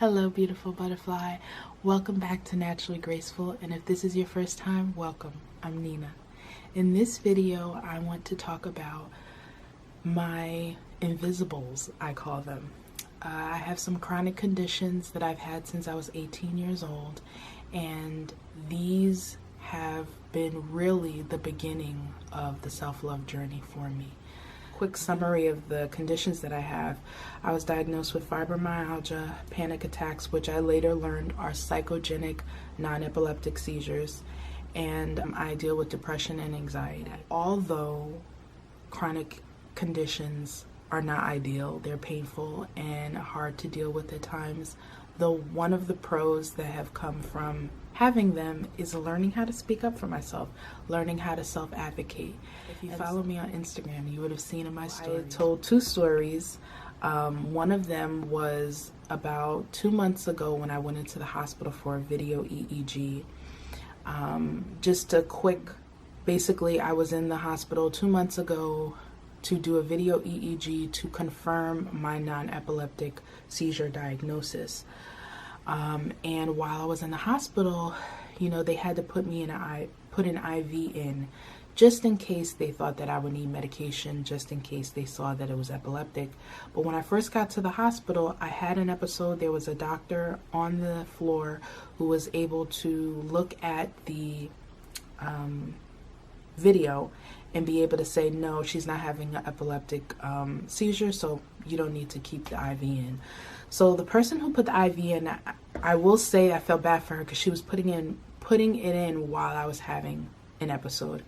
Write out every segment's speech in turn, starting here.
Hello, beautiful butterfly. Welcome back to Naturally Graceful, and if this is your first time, welcome. I'm Nina. In this video, I want to talk about my invisibles, I call them. I have some chronic conditions that I've had since I was 18 years old, and these have been really the beginning of the self-love journey for me. Quick summary of the conditions that I have. I was diagnosed with fibromyalgia, panic attacks, which I later learned are psychogenic non-epileptic seizures, and I deal with depression and anxiety. Although chronic conditions are not ideal, they're painful and hard to deal with at times, though one of the pros that have come from having them is learning how to speak up for myself, learning how to self-advocate. If you follow me on Instagram, you would have seen in my story. I told two stories. One of them was about 2 months ago when I went into the hospital for a video EEG. Just a quick, basically I was in the hospital 2 months ago to do a video EEG to confirm my non-epileptic seizure diagnosis. And while I was in the hospital, they had to put an IV in just in case they thought that I would need medication, just in case they saw that it was epileptic. But when I first got to the hospital, I had an episode. There was a doctor on the floor who was able to look at the video and be able to say, no, she's not having an epileptic seizure, so you don't need to keep the IV in. So the person who put the IV in, I will say I felt bad for her because she was putting it in while I was having an episode.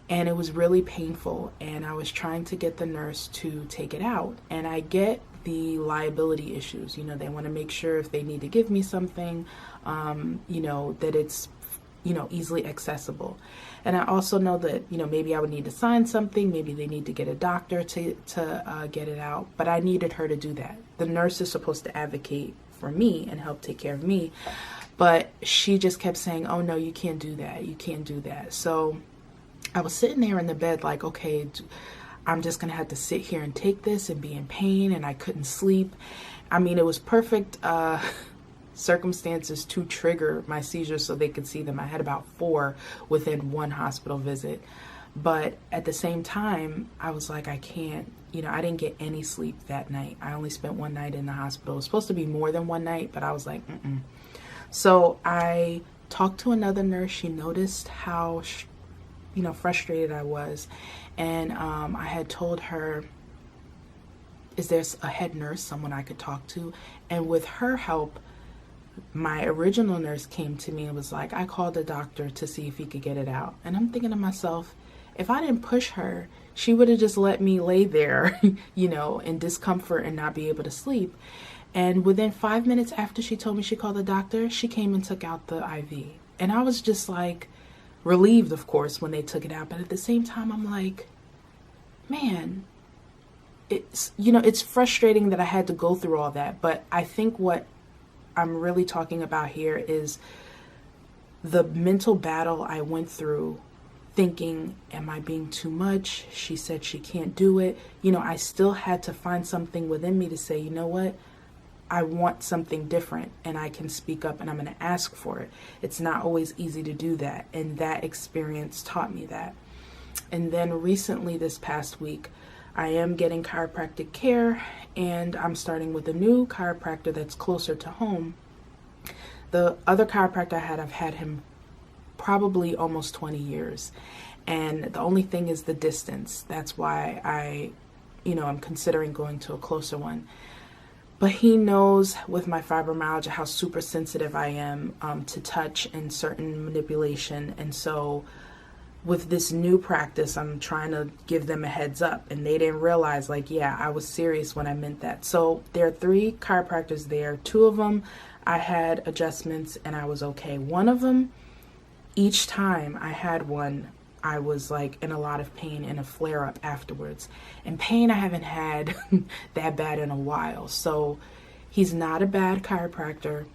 And it was really painful, and I was trying to get the nurse to take it out. And I get the liability issues. They want to make sure if they need to give me something, that it's easily accessible. And I also know that, maybe I would need to sign something, maybe they need to get a doctor to get it out, but I needed her to do that. The nurse is supposed to advocate for me and help take care of me, but she just kept saying, oh no, you can't do that, you can't do that. So I was sitting there in the bed like, okay, I'm just gonna have to sit here and take this and be in pain, and I couldn't sleep. I mean, it was perfect circumstances to trigger my seizures so they could see them. I had about 4 within one hospital visit. But at the same time, I was like, I can't, I didn't get any sleep that night. I only spent one night in the hospital. It was supposed to be more than one night, but I was like, So I talked to another nurse. She noticed how, frustrated I was. And I had told her, is there a head nurse, someone I could talk to? And with her help, my original nurse came to me and was like, I called the doctor to see if he could get it out. And I'm thinking to myself, if I didn't push her, she would have just let me lay there, in discomfort and not be able to sleep. And within 5 minutes after she told me she called the doctor, she came and took out the IV. And I was just like relieved, of course, when they took it out. But at the same time, I'm like, man, it's frustrating that I had to go through all that. But I think what I'm really talking about here is the mental battle I went through thinking, am I being too much? She said she can't do it. I still had to find something within me to say, you know what? I want something different, and I can speak up, and I'm going to ask for it. It's not always easy to do that, and that experience taught me that. And then recently, this past week, I am getting chiropractic care, and I'm starting with a new chiropractor that's closer to home. The other chiropractor I've had him probably almost 20 years. And the only thing is the distance. That's why I'm considering going to a closer one. But he knows with my fibromyalgia how super sensitive I am to touch and certain manipulation. And so with this new practice, I'm trying to give them a heads up, and they didn't realize, I was serious when I meant that. So there are 3 chiropractors there. 2 of them, I had adjustments and I was okay. One of them, each time I had one, I was in a lot of pain and a flare up afterwards. And pain I haven't had that bad in a while. So he's not a bad chiropractor.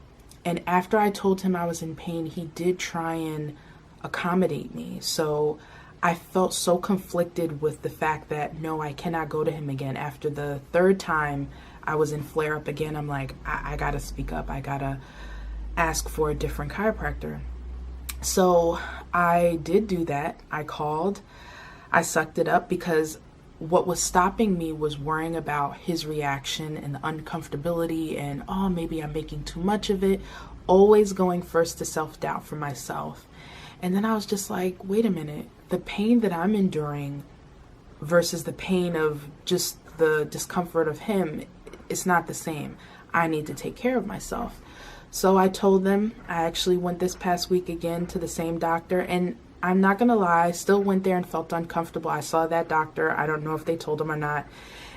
And after I told him I was in pain, he did try and accommodate me. So I felt so conflicted with the fact that no, I cannot go to him again. After the third time I was in flare up again, I'm like, I gotta speak up. I gotta ask for a different chiropractor. So I did do that. I called. I sucked it up because what was stopping me was worrying about his reaction and the uncomfortability and, oh, maybe I'm making too much of it. Always going first to self-doubt for myself. And then I was just like, wait a minute, the pain that I'm enduring versus the pain of just the discomfort of him, it's not the same. I need to take care of myself. So I told them. I actually went this past week again to the same doctor, and I'm not going to lie, I still went there and felt uncomfortable. I saw that doctor. I don't know if they told him or not.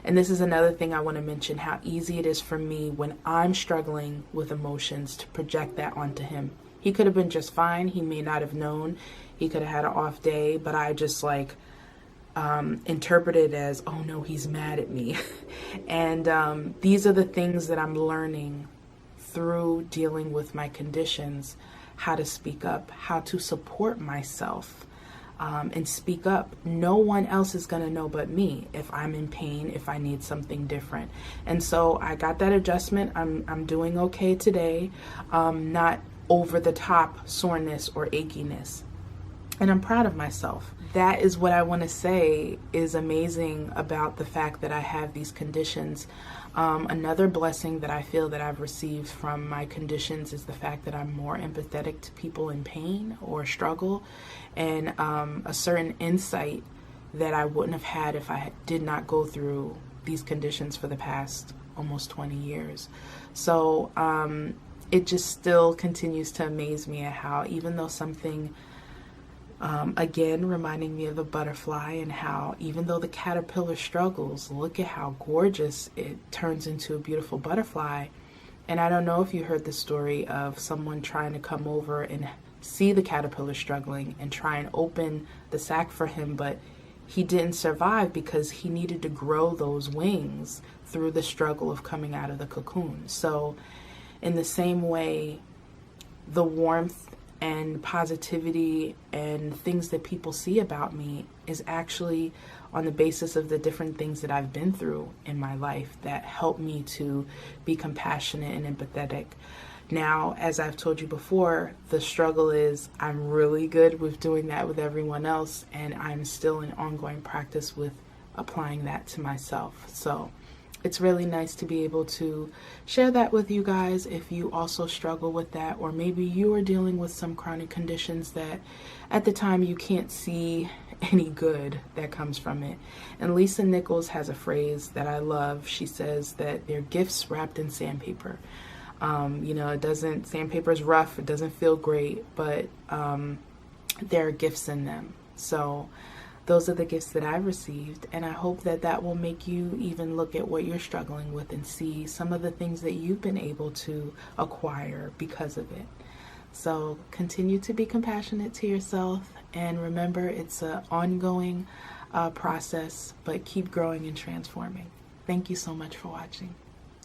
And this is another thing I want to mention, how easy it is for me when I'm struggling with emotions to project that onto him. He could have been just fine. He may not have known. He could have had an off day, but I just interpret it as, oh no, he's mad at me. And these are the things that I'm learning through dealing with my conditions, how to speak up, how to support myself, and speak up. No one else is going to know but me if I'm in pain, if I need something different. And so I got that adjustment. I'm doing okay today. Not over the top soreness or achiness. And I'm proud of myself. That is what I want to say is amazing about the fact that I have these conditions. Another blessing that I feel that I've received from my conditions is the fact that I'm more empathetic to people in pain or struggle, and a certain insight that I wouldn't have had if I did not go through these conditions for the past almost 20 years. So it just still continues to amaze me at how, even though something, again, reminding me of the butterfly, and how even though the caterpillar struggles, look at how gorgeous it turns into a beautiful butterfly. And I don't know if you heard the story of someone trying to come over and see the caterpillar struggling and try and open the sac for him, but he didn't survive because he needed to grow those wings through the struggle of coming out of the cocoon. So in the same way, the warmth and positivity and things that people see about me is actually on the basis of the different things that I've been through in my life that help me to be compassionate and empathetic. Now, as I've told you before, the struggle is I'm really good with doing that with everyone else, and I'm still in ongoing practice with applying that to myself. So it's really nice to be able to share that with you guys if you also struggle with that, or maybe you are dealing with some chronic conditions that at the time you can't see any good that comes from it. And Lisa Nichols has a phrase that I love. She says that they're gifts wrapped in sandpaper. Sandpaper is rough, it doesn't feel great, but there are gifts in them. So those are the gifts that I've received, and I hope that that will make you even look at what you're struggling with and see some of the things that you've been able to acquire because of it. So continue to be compassionate to yourself, and remember, it's an ongoing process, but keep growing and transforming. Thank you so much for watching.